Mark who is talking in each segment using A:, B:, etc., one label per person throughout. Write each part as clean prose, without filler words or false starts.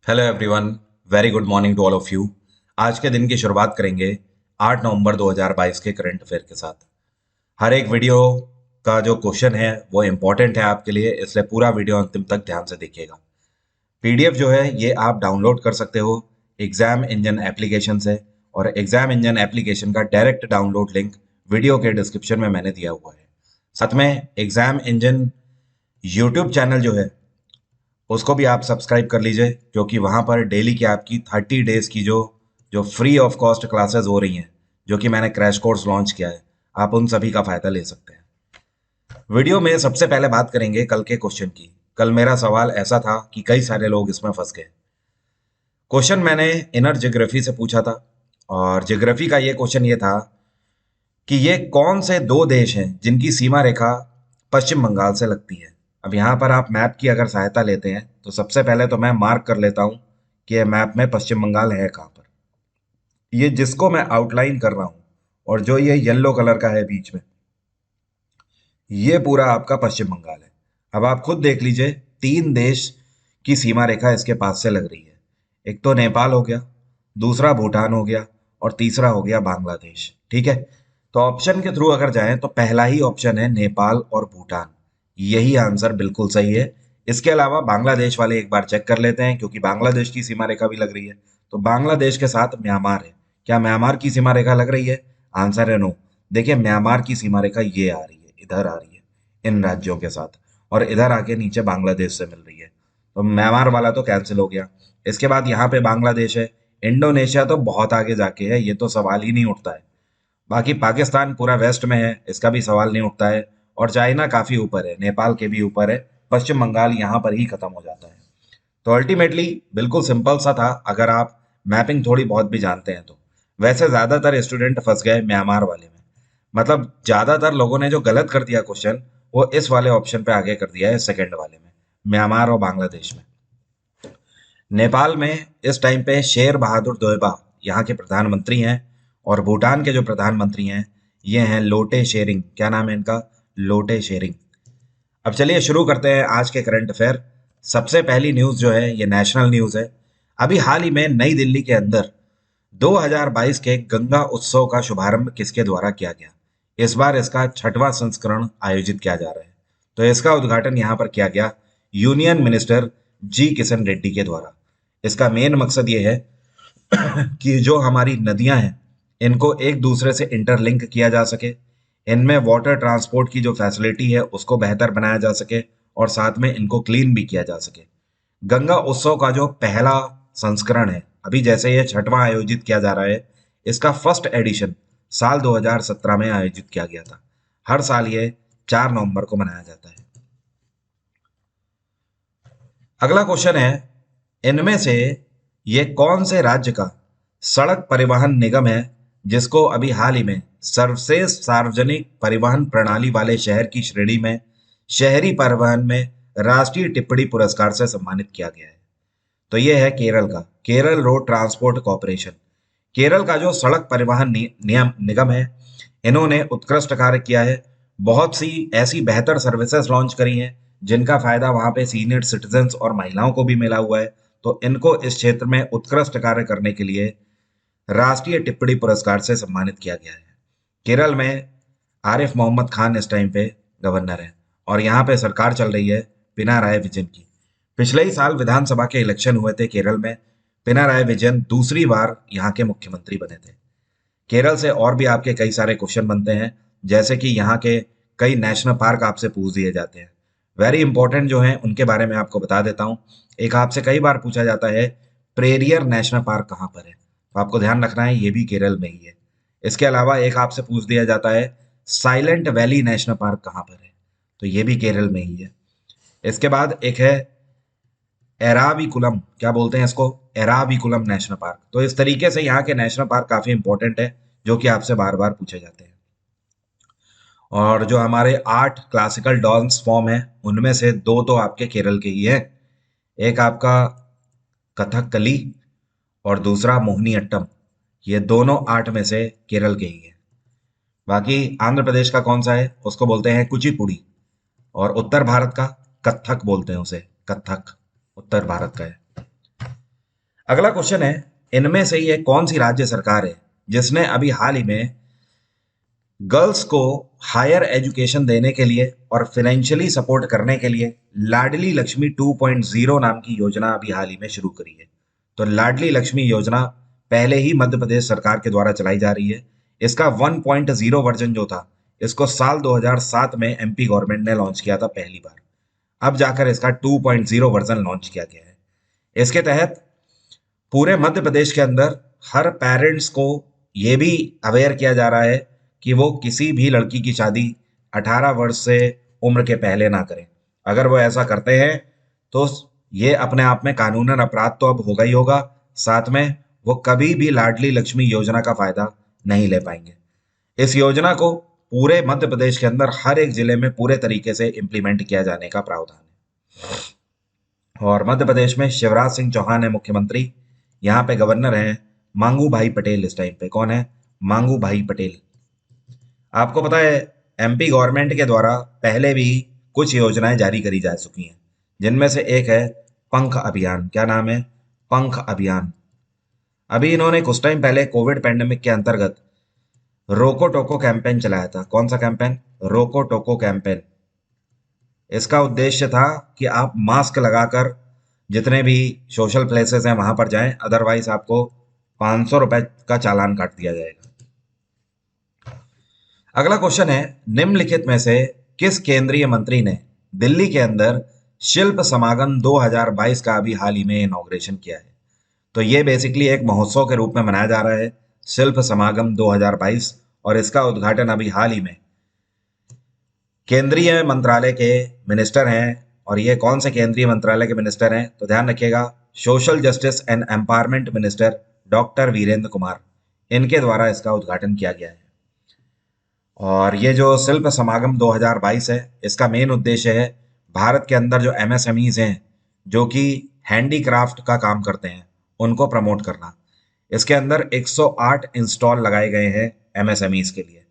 A: Hello everyone. Very good morning to all of you. आज के दिन की शुरुआत करेंगे 8 नवंबर 2022 के करंट अफेयर के साथ। हर एक वीडियो का जो क्वेश्चन है वो इम्पोर्टेंट है आपके लिए, इसलिए पूरा वीडियो अंतिम तक ध्यान से देखिएगा। पीडीएफ जो है ये आप डाउनलोड कर सकते हो एग्जाम इंजन एप्लीकेशन से, और एग्जाम इंजन एप्लीकेशन का डायरेक्ट डाउनलोड लिंक वीडियो के डिस्क्रिप्शन में मैंने दिया हुआ है। साथ में एग्जाम इंजन यूट्यूब चैनल जो है उसको भी आप सब्सक्राइब कर लीजिए, क्योंकि वहाँ पर डेली की आपकी 30 डेज की जो जो फ्री ऑफ कॉस्ट क्लासेस हो रही हैं, जो कि मैंने क्रैश कोर्स लॉन्च किया है, आप उन सभी का फायदा ले सकते हैं। वीडियो में सबसे पहले बात करेंगे कल के क्वेश्चन की। कल मेरा सवाल ऐसा था कि कई सारे लोग इसमें फंस गए। क्वेश्चन मैंने इनर ज्योग्राफी से पूछा था, और ज्योग्राफी का ये क्वेश्चन ये था कि ये कौन से दो देश हैं जिनकी सीमा रेखा पश्चिम बंगाल से लगती है। अब यहाँ पर आप मैप की अगर सहायता लेते हैं तो सबसे पहले तो मैं मार्क कर लेता हूँ कि ये मैप में पश्चिम बंगाल है कहाँ पर। ये जिसको मैं आउटलाइन कर रहा हूँ, और जो ये येलो कलर का है बीच में, ये पूरा आपका पश्चिम बंगाल है। अब आप खुद देख लीजिए, तीन देश की सीमा रेखा इसके पास से लग रही है। एक तो नेपाल हो गया, दूसरा भूटान हो गया, और तीसरा हो गया बांग्लादेश। ठीक है, तो ऑप्शन के थ्रू अगर जाएं तो पहला ही ऑप्शन है नेपाल और भूटान। यही आंसर बिल्कुल सही है। इसके अलावा बांग्लादेश वाले एक बार चेक कर लेते हैं, क्योंकि बांग्लादेश की सीमा रेखा भी लग रही है। तो बांग्लादेश के साथ म्यांमार है। क्या म्यांमार की सीमा रेखा लग रही है? आंसर है नो। देखिए, म्यांमार की सीमा रेखा ये आ रही है, इधर आ रही है, इन राज्यों के साथ, और इधर आके नीचे बांग्लादेश से मिल रही है। तो म्यांमार वाला तो कैंसिल हो गया। इसके बाद यहाँ पे बांग्लादेश है। इंडोनेशिया तो बहुत आगे जाके है, ये तो सवाल ही नहीं उठता है। बाकी पाकिस्तान पूरा वेस्ट में है, इसका भी सवाल नहीं उठता है। और चाइना काफी ऊपर है, नेपाल के भी ऊपर है। पश्चिम बंगाल यहाँ पर ही खत्म हो जाता है। तो अल्टीमेटली बिल्कुल सिंपल सा था, अगर आप मैपिंग थोड़ी बहुत भी जानते हैं तो। वैसे ज्यादातर स्टूडेंट फंस गए म्यांमार वाले में। मतलब ज्यादातर लोगों ने जो गलत कर दिया क्वेश्चन, वो इस वाले ऑप्शन पे आगे कर दिया है, सेकंड वाले में, म्यांमार और बांग्लादेश में। नेपाल में इस टाइम पे शेर बहादुर दोएबा यहाँ के प्रधानमंत्री हैं, और भूटान के जो प्रधानमंत्री हैं ये हैं लोटे शेरिंग। क्या नाम है इनका? लोटे शेरिंग। अब चलिए शुरू करते हैं आज के करंट अफेयर। सबसे पहली न्यूज़ जो है ये नेशनल न्यूज़ है। अभी हाल ही में नई दिल्ली के अंदर 2022 के गंगा उत्सव का शुभारंभ किसके द्वारा किया गया? इस बार इसका छठवां संस्करण आयोजित किया जा रहा है। तो इसका उद्घाटन यहाँ पर किया गया यूनियन मिनिस्टर जी किशन रेड्डी के द्वारा। इसका मेन मकसद ये है कि जो हमारी नदियां हैं इनको एक दूसरे से इंटरलिंक किया जा सके, इनमें वाटर ट्रांसपोर्ट की जो फैसिलिटी है उसको बेहतर बनाया जा सके, और साथ में इनको क्लीन भी किया जा सके। गंगा उत्सव का जो पहला संस्करण है, अभी जैसे ये छठवां आयोजित किया जा रहा है, इसका फर्स्ट एडिशन साल 2017 में आयोजित किया गया था। हर साल ये 4 नवंबर को मनाया जाता है। अगला क्वेश्चन है, इनमें से ये कौन से राज्य का सड़क परिवहन निगम है जिसको अभी हाल ही में सर्वश्रेष्ठ सार्वजनिक परिवहन प्रणाली वाले शहर की श्रेणी में शहरी परिवहन में राष्ट्रीय टिप्पणी पुरस्कार से सम्मानित किया गया है? तो ये है केरल का Kerala road transport corporation. Kerala का जो सड़क परिवहन नियम निगम है, इन्होंने उत्कृष्ट कार्य किया है। बहुत सी ऐसी बेहतर सर्विसेज लॉन्च करी हैं जिनका फायदा वहां पे सीनियर सिटीजन्स और महिलाओं को भी मिला हुआ है। तो इनको इस क्षेत्र में उत्कृष्ट कार्य करने के लिए राष्ट्रीय टिप्पणी पुरस्कार से सम्मानित किया गया है। केरल में आरिफ मोहम्मद खान इस टाइम पे गवर्नर है, और यहाँ पे सरकार चल रही है पिनाराय विजयन की। पिछले ही साल विधानसभा के इलेक्शन हुए थे केरल में। पिनाराय विजयन दूसरी बार यहाँ के मुख्यमंत्री बने थे। केरल से और भी आपके कई सारे क्वेश्चन बनते हैं, जैसे कि यहाँ के कई नेशनल पार्क आपसे पूछ दिए जाते हैं। वेरी इंपॉर्टेंट जो हैं उनके बारे में आपको बता देता हूँ। एक आपसे कई बार पूछा जाता है, पेरियर नेशनल पार्क कहाँ पर है? तो आपको ध्यान रखना है, ये भी केरल में ही है। इसके अलावा एक आपसे पूछ दिया जाता है, साइलेंट वैली नेशनल पार्क कहाँ पर है? तो ये भी केरल में ही है। इसके बाद एक है एराविकुलम, क्या बोलते हैं इसको? Eravikulam national park. तो इस तरीके से यहाँ के नेशनल पार्क काफी इंपॉर्टेंट है, जो कि आपसे बार बार पूछे जाते हैं। और जो हमारे 8 क्लासिकल डांस फॉर्म है, उनमें से 2 तो आपके केरल के ही हैं। एक आपका कथकली, और दूसरा मोहिनीअट्टम। ये दोनों 8 में से केरल के ही हैं। बाकी आंध्र प्रदेश का कौन सा है? उसको बोलते हैं कुचिपुड़ी। और उत्तर भारत का कथक बोलते हैं उसे, कथक उत्तर भारत का है। अगला क्वेश्चन है, इनमें से ये कौन सी राज्य सरकार है जिसने अभी हाल ही में गर्ल्स को हायर एजुकेशन देने के लिए और फाइनेंशियली सपोर्ट करने के लिए लाडली लक्ष्मी 2.0 नाम की योजना अभी हाल ही में शुरू करी है। तो लाडली लक्ष्मी योजना पहले ही मध्य प्रदेश सरकार के द्वारा चलाई जा रही है। इसका 1.0 वर्जन जो था, इसको साल 2007 में एमपी गवर्नमेंट ने लॉन्च किया था पहली बार। अब जाकर इसका 2.0 वर्जन लॉन्च किया गया है। इसके तहत पूरे मध्य प्रदेश के अंदर हर पेरेंट्स को ये भी अवेयर किया जा रहा है कि वो किसी भी लड़की की शादी 18 वर्ष से उम्र के पहले ना करें। अगर वो ऐसा करते हैं तो ये अपने आप में कानूनन अपराध तो अब होगा ही होगा, साथ में वो कभी भी लाडली लक्ष्मी योजना का फायदा नहीं ले पाएंगे। इस योजना को पूरे मध्य प्रदेश के अंदर हर एक जिले में पूरे तरीके से इम्प्लीमेंट किया जाने का प्रावधान है। और मध्य प्रदेश में शिवराज सिंह चौहान है मुख्यमंत्री, यहाँ पे गवर्नर हैं मांगू भाई पटेल। इस टाइम पे कौन है? मांगू भाई पटेल। आपको पता है एमपी गवर्नमेंट के द्वारा पहले भी कुछ योजनाएं जारी करी जा चुकी हैं, जिनमें से एक है पंख अभियान। क्या नाम है? पंख अभियान। अभी इन्होंने कुछ टाइम पहले कोविड पैंडेमिक के अंतर्गत रोको टोको कैंपेन चलाया था। कौन सा कैंपेन? रोको टोको कैंपेन। इसका उद्देश्य था कि आप मास्क लगाकर जितने भी सोशल प्लेसेस हैं वहां पर जाएं, अदरवाइज आपको 500 रुपए का चालान काट दिया जाएगा। अगला क्वेश्चन है, निम्नलिखित में से किस केंद्रीय मंत्री ने दिल्ली के अंदर शिल्प समागम 2022 का अभी हाल ही में इनॉग्रेशन किया है? तो ये बेसिकली एक महोत्सव के रूप में मनाया जा रहा है शिल्प समागम 2022, और इसका उद्घाटन अभी हाल ही में केंद्रीय मंत्रालय के मिनिस्टर हैं। और ये कौन से केंद्रीय मंत्रालय के मिनिस्टर हैं? तो ध्यान रखिएगा, social justice and empowerment minister doctor Virendra Kumar, इनके द्वारा इसका उद्घाटन किया गया है। और ये जो शिल्प समागम 2022 है, इसका मेन उद्देश्य है भारत के अंदर जो एमएसएमईज हैं जो कि हैंडीक्राफ्ट का काम करते हैं, उनको प्रमोट करना। इसके अंदर 108 इंस्टॉल लगाए गए हैं एमएसएमईज के लिए,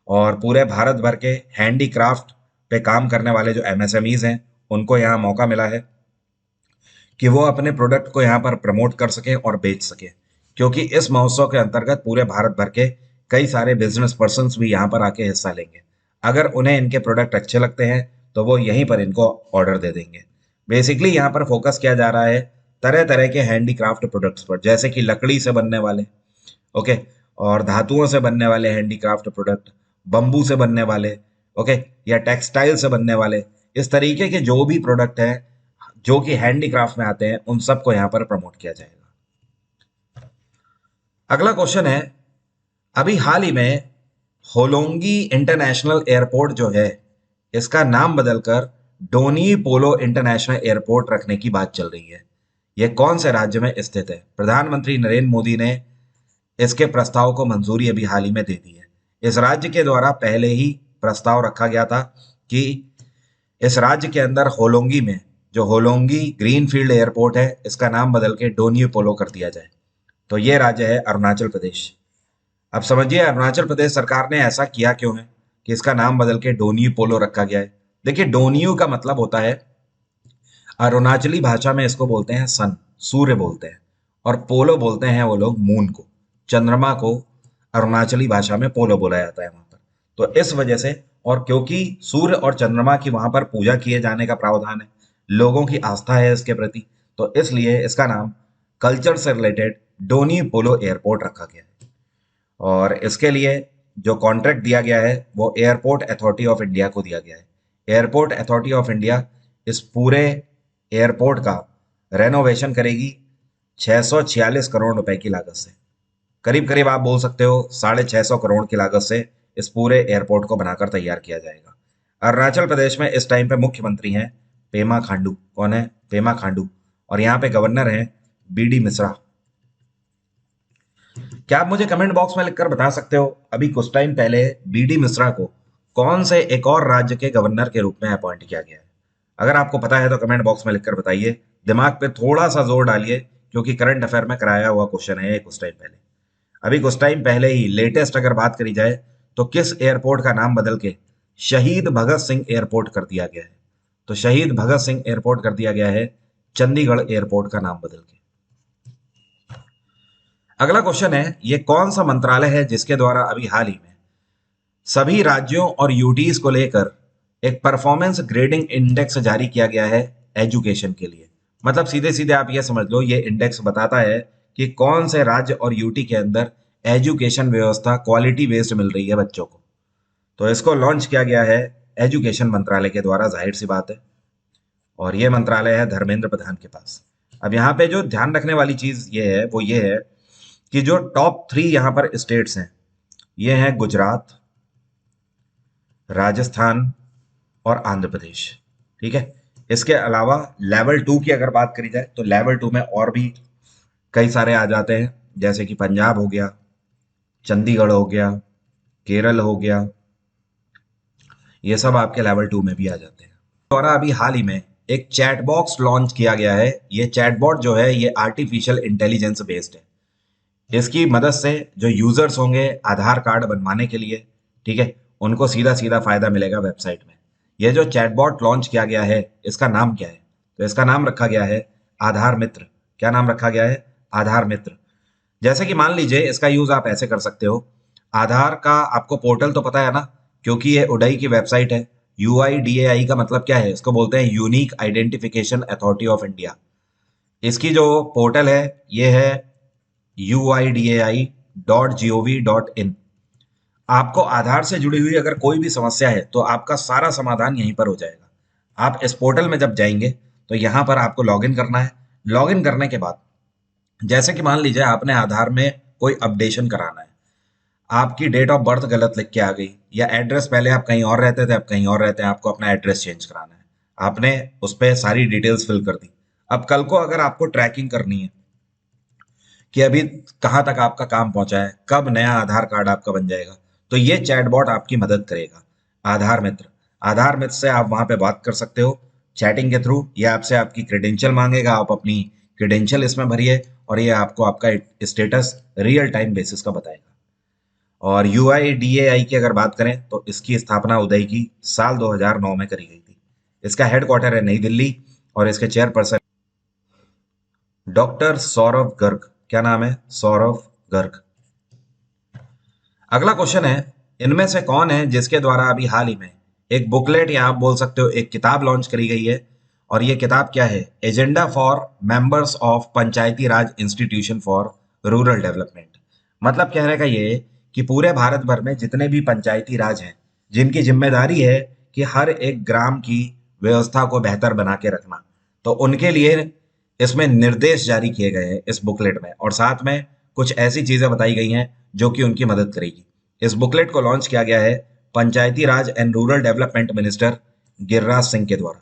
A: और पूरे भारत भर के हैंडीक्राफ्ट पे काम करने वाले जो एमएसएमईज हैं उनको यहाँ मौका मिला है कि वो अपने प्रोडक्ट को यहाँ पर प्रमोट कर सकें और बेच सकें, क्योंकि इस महोत्सव के अंतर्गत पूरे भारत भर के कई सारे बिजनेस पर्सन्स भी यहाँ पर आके हिस्सा लेंगे। अगर उन्हें इनके प्रोडक्ट अच्छे लगते हैं तो वो यहीं पर इनको ऑर्डर दे देंगे। बेसिकली यहाँ पर फोकस किया जा रहा है तरह तरह के हैंडीक्राफ्ट प्रोडक्ट्स पर, जैसे कि लकड़ी से बनने वाले, ओके, और धातुओं से बनने वाले हैंडीक्राफ्ट प्रोडक्ट, बम्बू से बनने वाले, ओके, या टेक्सटाइल से बनने वाले। इस तरीके के जो भी प्रोडक्ट हैं जो कि हैंडीक्राफ्ट में आते हैं, उन सबको यहाँ पर प्रमोट किया जाएगा। अगला क्वेश्चन है, अभी हाल ही में होलोंगी इंटरनेशनल एयरपोर्ट जो है, इसका नाम बदलकर डोनी पोलो इंटरनेशनल एयरपोर्ट रखने की बात चल रही है। यह कौन से राज्य में स्थित है? प्रधानमंत्री नरेंद्र मोदी ने इसके प्रस्ताव को मंजूरी अभी हाल ही में दे दी है। इस राज्य के द्वारा पहले ही प्रस्ताव रखा गया था कि इस राज्य के अंदर होलोंगी में जो होलोंगी ग्रीनफील्ड एयरपोर्ट है, इसका नाम बदल के डोनी पोलो कर दिया जाए। तो ये राज्य है अरुणाचल प्रदेश। अब समझिए अरुणाचल प्रदेश सरकार ने ऐसा किया क्यों है कि इसका नाम बदल के डोनी पोलो रखा गया है। देखिए, डोनियो का मतलब होता है, अरुणाचली भाषा में इसको बोलते हैं सन, सूर्य बोलते हैं, और पोलो बोलते हैं वो लोग मून को, चंद्रमा को अरुणाचली भाषा में पोलो बोला जाता है वहां पर। तो इस वजह से, और क्योंकि सूर्य और चंद्रमा की वहां पर पूजा किए जाने का प्रावधान है, लोगों की आस्था है इसके प्रति, तो इसलिए इसका नाम कल्चर से रिलेटेड डोनी पोलो एयरपोर्ट रखा गया है। और इसके लिए जो कॉन्ट्रैक्ट दिया गया है वो एयरपोर्ट अथॉरिटी ऑफ इंडिया को दिया गया है। एयरपोर्ट अथॉरिटी ऑफ इंडिया इस पूरे एयरपोर्ट का रेनोवेशन करेगी 646 करोड़ रुपए की लागत से। करीब करीब आप बोल सकते हो 650 करोड़ की लागत से इस पूरे एयरपोर्ट को बनाकर तैयार किया जाएगा। अरुणाचल प्रदेश में इस टाइम पे मुख्यमंत्री हैं पेमा खांडू। कौन है? पेमा खांडू। और यहाँ पे गवर्नर हैं बीडी मिश्रा। क्या आप मुझे कमेंट बॉक्स में लिखकर बता सकते हो अभी कुछ टाइम पहले बीडी मिश्रा को कौन से एक और राज्य के गवर्नर के रूप में अपॉइंट किया गया है? अगर आपको पता है तो कमेंट बॉक्स में लिखकर बताइए। दिमाग पे थोड़ा सा जोर डालिए, क्योंकि करंट अफेयर में कराया हुआ क्वेश्चन है कुछ टाइम पहले। अभी कुछ टाइम पहले ही लेटेस्ट अगर बात करी जाए तो किस एयरपोर्ट का नाम बदल के शहीद भगत सिंह एयरपोर्ट कर दिया गया है? तो शहीद भगत सिंह एयरपोर्ट कर दिया गया है चंडीगढ़ एयरपोर्ट का नाम बदल के। अगला क्वेश्चन है, ये कौन सा मंत्रालय है जिसके द्वारा अभी हाल ही में सभी राज्यों और यूटीज को लेकर एक परफॉर्मेंस ग्रेडिंग इंडेक्स जारी किया गया है एजुकेशन के लिए। मतलब सीधे सीधे आप ये समझ लो, ये इंडेक्स बताता है कि कौन से राज्य और यूटी के अंदर एजुकेशन व्यवस्था क्वालिटी बेस्ड मिल रही है बच्चों को। तो इसको लॉन्च किया गया है एजुकेशन मंत्रालय के द्वारा, जाहिर सी बात है। और ये मंत्रालय है धर्मेंद्र प्रधान के पास। अब यहाँ पे जो ध्यान रखने वाली चीज ये है, वो ये है कि जो टॉप 3 यहाँ पर स्टेट्स हैं, ये हैं गुजरात, राजस्थान और आंध्र प्रदेश। ठीक है। इसके अलावा लेवल 2 की अगर बात करी जाए तो लेवल 2 में और भी कई सारे आ जाते हैं, जैसे कि पंजाब हो गया, चंडीगढ़ हो गया, केरल हो गया, ये सब आपके लेवल 2 में भी आ जाते हैं। और अभी हाल ही में एक चैट बॉक्स लॉन्च किया गया है। ये चैटबॉट जो है ये आर्टिफिशियल इंटेलिजेंस बेस्ड है। इसकी मदद से जो यूजर्स होंगे आधार कार्ड बनवाने के लिए, ठीक है, उनको सीधा सीधा फायदा मिलेगा वेबसाइट में। ये जो चैटबॉट लॉन्च किया गया है, इसका नाम क्या है? तो इसका नाम रखा गया है आधार मित्र। क्या नाम रखा गया है? आधार मित्र। जैसे कि मान लीजिए इसका यूज आप ऐसे कर सकते हो। आधार का आपको पोर्टल तो पता है ना, क्योंकि ये उडई की वेबसाइट है। UIDAI का मतलब क्या है? इसको बोलते हैं unique identification authority of India. इसकी जो पोर्टल है ये है UIDAI.gov.in। आपको आधार से जुड़ी हुई अगर कोई भी समस्या है तो आपका सारा समाधान यहीं पर हो जाएगा। आप इस पोर्टल में जब जाएंगे तो यहाँ पर आपको लॉगिन करना है। लॉगिन करने के बाद जैसे कि मान लीजिए आपने आधार में कोई अपडेशन कराना है, आपकी डेट ऑफ बर्थ गलत लिख के आ गई, या एड्रेस पहले आप कहीं और रहते थे अब कहीं और रहते हैं, आपको अपना एड्रेस चेंज कराना है, आपने उस पर सारी डिटेल्स फिल कर दी। अब कल को अगर आपको ट्रैकिंग करनी है कि अभी कहाँ तक आपका काम पहुंचा है, कब नया आधार कार्ड आपका बन जाएगा, तो ये चैटबॉट आपकी मदद करेगा। आधार मित्र। आधार मित्र से आप वहां पे बात कर सकते हो चैटिंग के थ्रू। ये आपसे आपकी क्रेडेंशियल मांगेगा, आप अपनी क्रेडेंशियल इसमें भरिए और ये आपको आपका स्टेटस रियल टाइम बेसिस का बताएगा। और UIDAI की अगर बात करें तो इसकी स्थापना उदय की साल 2009 में करी गई थी। इसका हेडक्वार्टर है नई दिल्ली और इसके चेयरपर्सन डॉक्टर सौरभ गर्ग। क्या नाम है? सौरभ गर्ग। अगला क्वेश्चन है, इनमें से कौन है जिसके द्वारा अभी हाल ही में एक बुकलेट या आप बोल सकते हो एक किताब लॉन्च करी गई है? और ये किताब क्या है? Agenda for members of Panchayati Raj institution for rural development. मतलब कहने का ये है कि पूरे भारत भर में जितने भी पंचायती राज हैं, जिनकी जिम्मेदारी है कि हर एक ग्राम की व्यवस्था को बेहतर बना के रखना, तो उनके लिए इसमें निर्देश जारी किए गए हैं इस बुकलेट में। और साथ में कुछ ऐसी चीजें बताई गई हैं जो कि उनकी मदद करेगी। इस बुकलेट को लॉन्च किया गया है Panchayati Raj and rural development minister Giriraj Singh के द्वारा।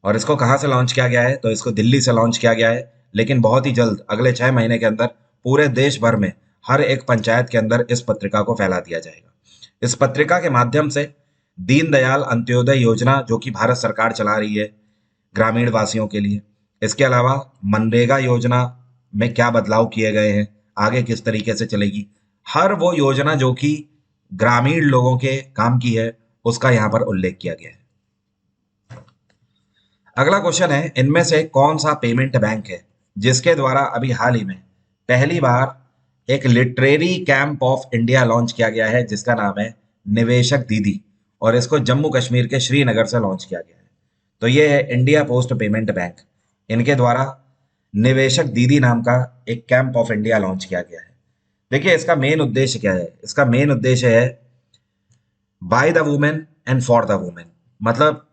A: और इसको कहाँ से लॉन्च किया गया है? तो इसको दिल्ली से लॉन्च किया गया है, लेकिन बहुत ही जल्द अगले 6 महीने के अंदर पूरे देश भर में हर एक पंचायत के अंदर इस पत्रिका को फैला दिया जाएगा। इस पत्रिका के माध्यम से दीनदयाल अंत्योदय योजना, जो कि भारत सरकार चला रही है ग्रामीण वासियों के लिए, इसके अलावा मनरेगा योजना में क्या बदलाव किए गए हैं, आगे किस तरीके से चलेगी, हर वो योजना जो कि ग्रामीण लोगों के काम की है, उसका यहाँ पर उल्लेख किया गया है। अगला क्वेश्चन है, इनमें से कौन सा पेमेंट बैंक है जिसके द्वारा अभी हाल ही में पहली बार एक literary camp of India launch किया गया है जिसका नाम है निवेशक दीदी, और इसको जम्मू कश्मीर के श्रीनगर से लॉन्च किया गया है। तो ये है इंडिया पोस्ट पेमेंट बैंक। इनके द्वारा निवेशक दीदी नाम का एक कैंप ऑफ इंडिया लॉन्च किया गया है। देखिए इसका मेन उद्देश्य क्या है? इसका मेन उद्देश्य है by the women and for the women. मतलब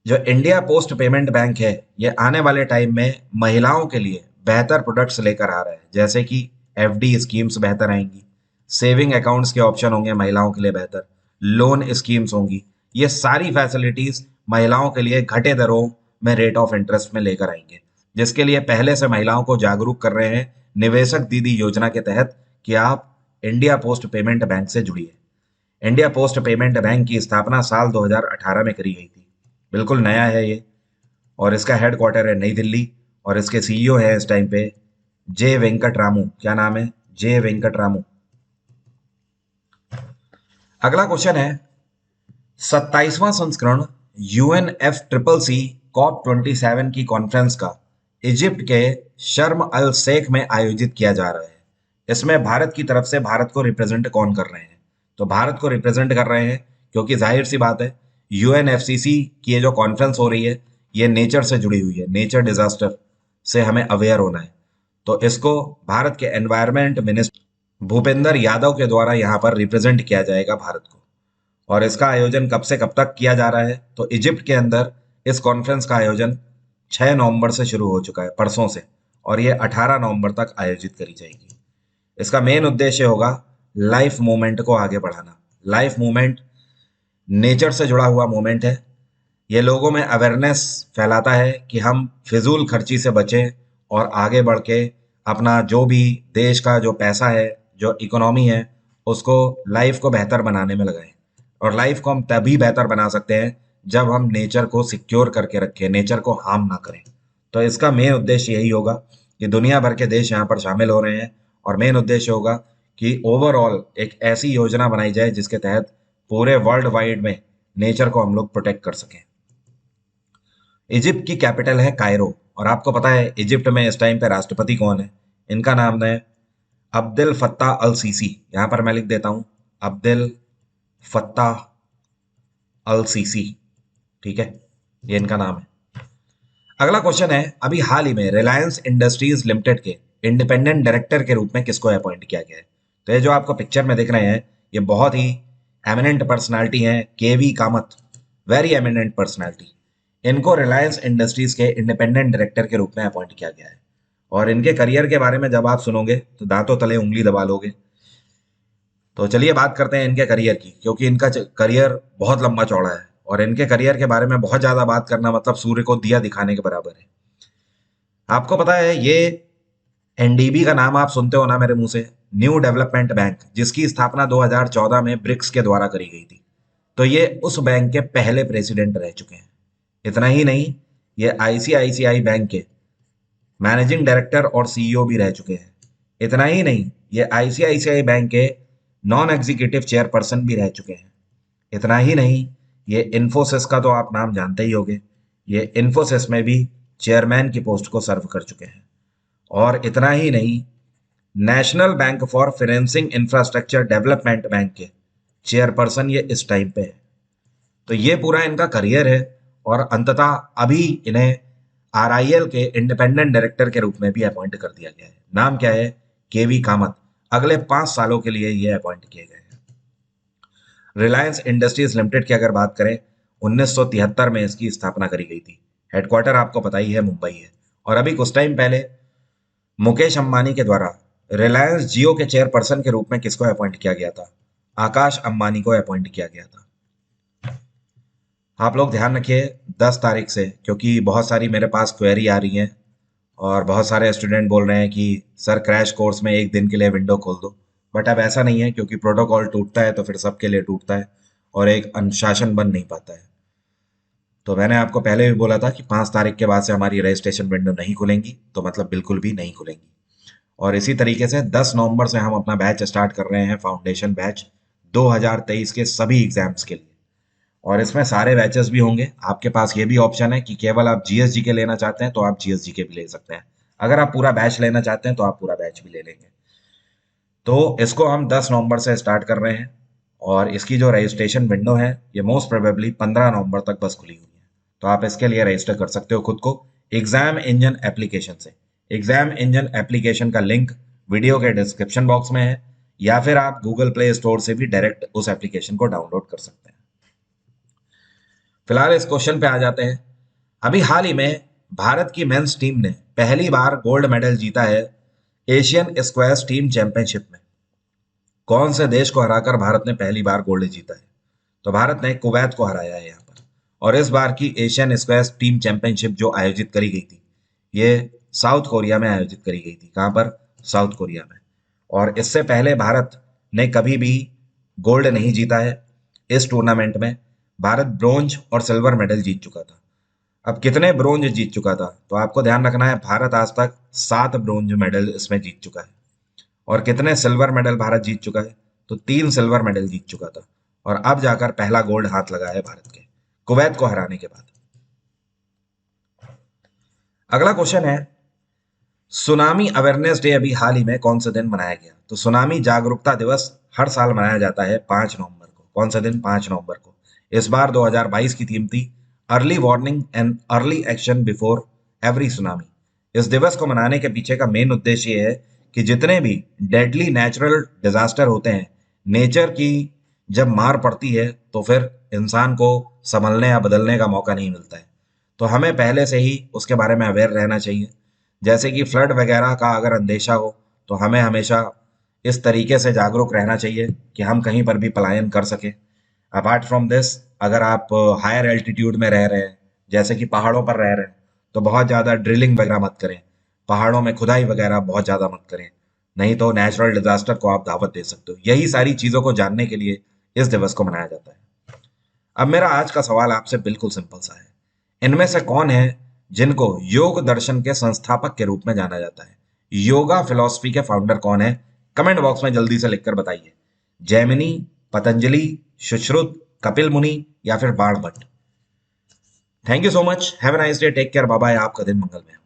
A: जो इंडिया पोस्ट पेमेंट बैंक है, ये आने वाले टाइम में महिलाओं के लिए बेहतर प्रोडक्ट्स लेकर आ रहा है, जैसे कि FD स्कीम्स बेहतर आएंगी, सेविंग अकाउंट्स के ऑप्शन होंगे महिलाओं के लिए बेहतर, लोन स्कीम्स होंगी। ये सारी फैसिलिटीज महिलाओं के लिए घटे दरों में रेट ऑफ इंटरेस्ट में लेकर आएंगे, जिसके लिए पहले से महिलाओं को जागरूक कर रहे हैं निवेशक दीदी योजना के तहत कि आप इंडिया पोस्ट पेमेंट बैंक से जुड़िए। इंडिया पोस्ट पेमेंट बैंक की स्थापना साल 2018 में करी गई थी। बिल्कुल नया है ये, और इसका हेडक्वार्टर है नई दिल्ली, और इसके CEO है इस टाइम पे जे वेंकट रामू। क्या नाम है? जे वेंकट रामू। अगला क्वेश्चन है, 27वां संस्करण UNFCCC COP27 की कॉन्फ्रेंस का इजिप्ट के शर्म अल शेख में आयोजित किया जा रहा है। इसमें भारत की तरफ से भारत को रिप्रेजेंट कौन कर रहे हैं? तो भारत को रिप्रेजेंट कर रहे हैं, क्योंकि जाहिर सी बात है यूएनएफसीसी की ये जो कॉन्फ्रेंस हो रही है ये नेचर से जुड़ी हुई है, नेचर डिजास्टर से हमें अवेयर होना है। तो इसको भारत के एनवायरमेंट मिनिस्टर भूपेंद्र यादव के द्वारा यहाँ पर रिप्रेजेंट किया जाएगा भारत को। और इसका आयोजन कब से कब तक किया जा रहा है? तो इजिप्ट के अंदर इस कॉन्फ्रेंस का आयोजन 6 नवंबर से शुरू हो चुका है, परसों से, और ये 18 नवंबर तक आयोजित करी जाएगी। इसका मेन उद्देश्य होगा लाइफ मूवमेंट को आगे बढ़ाना। लाइफ मूवमेंट नेचर से जुड़ा हुआ मूवमेंट है। ये लोगों में अवेयरनेस फैलाता है कि हम फिजूल खर्ची से बचें और आगे बढ़ के अपना जो भी देश का जो पैसा है, जो इकोनॉमी है, उसको लाइफ को बेहतर बनाने में लगाएं। और लाइफ को हम तभी बेहतर बना सकते हैं जब हम नेचर को सिक्योर करके रखें, नेचर को हार्म ना करें। तो इसका मेन उद्देश्य यही होगा कि दुनिया भर के देश यहाँ पर शामिल हो रहे हैं, और मेन उद्देश्य होगा कि ओवरऑल एक ऐसी योजना बनाई जाए जिसके तहत पूरे वर्ल्ड वाइड में नेचर को हम लोग प्रोटेक्ट कर सकें। इजिप्ट की कैपिटल है कायरो, और आपको पता है इजिप्ट में इस टाइम पे राष्ट्रपति कौन है? इनका नाम है अब्देल फत्ताह अल सीसी। यहां पर मैं लिख देता हूं, अब्देल फत्ताह अल सीसी। ठीक है, ये इनका नाम है। अगला क्वेश्चन है, अभी हाल ही में रिलायंस इंडस्ट्रीज लिमिटेड के इंडिपेंडेंट डायरेक्टर के रूप में किसको अपॉइंट किया गया है? तो ये जो आपको पिक्चर में दिख रहे हैं ये बहुत ही एमिनेंट पर्सनालिटी हैं, केवी कामत, वेरी एमिनेंट पर्सनालिटी। इनको रिलायंस इंडस्ट्रीज के इंडिपेंडेंट डायरेक्टर के रूप में अपॉइंट किया गया है। और इनके करियर के बारे में जब आप सुनोगे तो दांतों तले उंगली दबा लोगे। तो चलिए बात करते हैं इनके करियर की, क्योंकि इनका करियर बहुत लंबा चौड़ा है, और इनके करियर के बारे में बहुत ज्यादा बात करना मतलब सूर्य को दिया दिखाने के बराबर है। आपको पता है ये एनडीबी का नाम आप सुनते हो ना मेरे मुंह से, न्यू डेवलपमेंट बैंक, जिसकी स्थापना 2014 में ब्रिक्स के द्वारा करी गई थी। तो ये उस बैंक के पहले प्रेसिडेंट रह चुके हैं। इतना ही नहीं, ये आईसीआईसीआई बैंक के मैनेजिंग डायरेक्टर और सीईओ भी रह चुके हैं। इतना ही नहीं, ये आईसीआईसीआई बैंक के नॉन एग्जीक्यूटिव चेयरपर्सन भी रह चुके हैं। इतना ही नहीं, ये इन्फोसिस का तो आप नाम जानते ही होंगे, ये इन्फोसिस में भी चेयरमैन की पोस्ट को सर्व कर चुके हैं। और इतना ही नहीं, national bank for financing infrastructure development bank के चेयरपर्सन ये इस टाइम पे है। तो ये पूरा इनका करियर है, और अंततः अभी इन्हें आरआईएल के इंडिपेंडेंट डायरेक्टर के रूप में भी अपॉइंट कर दिया गया है। नाम क्या है? केवी कामत। अगले 5 सालों के लिए ये अपॉइंट किए गए हैं। रिलायंस इंडस्ट्रीज लिमिटेड की अगर बात करें, 1973 में इसकी स्थापना करी गई थी। हेडक्वार्टर आपको पता ही है, मुंबई है। और अभी कुछ टाइम पहले मुकेश अंबानी के द्वारा रिलायंस जियो के चेयरपर्सन के रूप में किसको अपॉइंट किया गया था? आकाश अंबानी को अपॉइंट किया गया था। आप लोग ध्यान रखिए 10 तारीख से, क्योंकि बहुत सारी मेरे पास क्वेरी आ रही हैं, और बहुत सारे स्टूडेंट बोल रहे हैं कि सर क्रैश कोर्स में एक दिन के लिए विंडो खोल दो। बट अब ऐसा नहीं है, क्योंकि प्रोटोकॉल टूटता है तो फिर सबके लिए टूटता है, और एक अनुशासन बन नहीं पाता है। तो मैंने आपको पहले भी बोला था कि 5 तारीख के बाद से हमारी रजिस्ट्रेशन विंडो नहीं खुलेंगी, तो मतलब बिल्कुल भी नहीं खुलेंगी। और इसी तरीके से 10 नवंबर से हम अपना बैच स्टार्ट कर रहे हैं, फाउंडेशन बैच 2023 के सभी एग्जाम्स के लिए। और इसमें सारे बैचेस भी होंगे। आपके पास ये भी ऑप्शन है कि केवल आप जीएसजी के लेना चाहते हैं तो आप जीएसजी के भी ले सकते हैं। अगर आप पूरा बैच लेना चाहते हैं तो आप पूरा बैच भी ले लेंगे। तो इसको हम 10 नवंबर से स्टार्ट कर रहे हैं, और इसकी जो रजिस्ट्रेशन विंडो है ये मोस्ट प्रोबेबली 15 नवंबर तक बस खुली हुई है। तो आप इसके लिए रजिस्टर कर सकते हो खुद को एग्जाम इंजन एप्लीकेशन से। एग्जाम इंजन एप्लीकेशन का लिंक वीडियो के डिस्क्रिप्शन बॉक्स में है, या फिर आप गूगल प्ले स्टोर से भी डायरेक्ट उस एप्लीकेशन को डाउनलोड कर सकते हैं। फिलहाल इस क्वेश्चन पे आ जाते हैं। अभी हाल ही में भारत की मेंस टीम ने पहली बार गोल्ड मेडल जीता है एशियन स्क्वैश टीम चैंपियनशिप में। कौन से देश को हराकर भारत ने पहली बार गोल्ड जीता है? तो भारत ने कुवैत को हराया है यहाँ पर। और इस बार की एशियन स्क्वैश टीम चैंपियनशिप जो आयोजित करी गई थी, ये साउथ कोरिया में आयोजित करी गई थी। कहाँ पर? साउथ कोरिया में। और इससे पहले भारत ने कभी भी गोल्ड नहीं जीता है। इस टूर्नामेंट में भारत ब्रोंज और सिल्वर मेडल जीत चुका था। अब कितने ब्रोंज जीत चुका था? तो आपको ध्यान रखना है, भारत आज तक 7 ब्रोंज मेडल इसमें जीत चुका है। और कितने सिल्वर मेडल भारत जीत चुका है? तो 3 सिल्वर मेडल जीत चुका था। और अब जाकर पहला गोल्ड हाथ लगा है भारत के, कुवैत को हराने के बाद। अगला क्वेश्चन है, सुनामी अवेयरनेस डे अभी हाल ही में कौन से दिन मनाया गया? तो सुनामी जागरूकता दिवस हर साल मनाया जाता है 5 नवंबर को। कौन सा दिन? 5 नवंबर को। इस बार 2022 की थीम थी early warning and early action before every tsunami. इस दिवस को मनाने के पीछे का मेन उद्देश्य ये है कि जितने भी डेडली नेचुरल डिजास्टर होते हैं, नेचर की जब मार पड़ती है तो फिर इंसान को संभलने या बदलने का मौका नहीं मिलता है। तो हमें पहले से ही उसके बारे में अवेयर रहना चाहिए। जैसे कि फ्लड वगैरह का अगर अंदेशा हो तो हमें हमेशा इस तरीके से जागरूक रहना चाहिए कि हम कहीं पर भी पलायन कर सकें। अपार्ट फ्रॉम दिस, अगर आप हायर एल्टीट्यूड में रह रहे हैं, जैसे कि पहाड़ों पर रह रहे हैं, तो बहुत ज़्यादा ड्रिलिंग वगैरह मत करें। पहाड़ों में खुदाई वगैरह बहुत ज़्यादा मत करें, नहीं तो नेचुरल डिजास्टर को आप दावत दे सकते हो। यही सारी चीज़ों को जानने के लिए इस दिवस को मनाया जाता है। अब मेरा आज का सवाल आपसे बिल्कुल सिंपल सा है, इनमें से कौन है जिनको योग दर्शन के संस्थापक के रूप में जाना जाता है? योगा फिलॉसफी के फाउंडर कौन है? कमेंट बॉक्स में जल्दी से लिखकर बताइए। जैमिनी, पतंजलि, सुश्रुत, कपिल मुनि या फिर Ban Bhatt? Thank you so much. Have a nice day. Take care. Bye bye. आपका दिन मंगलमय हो।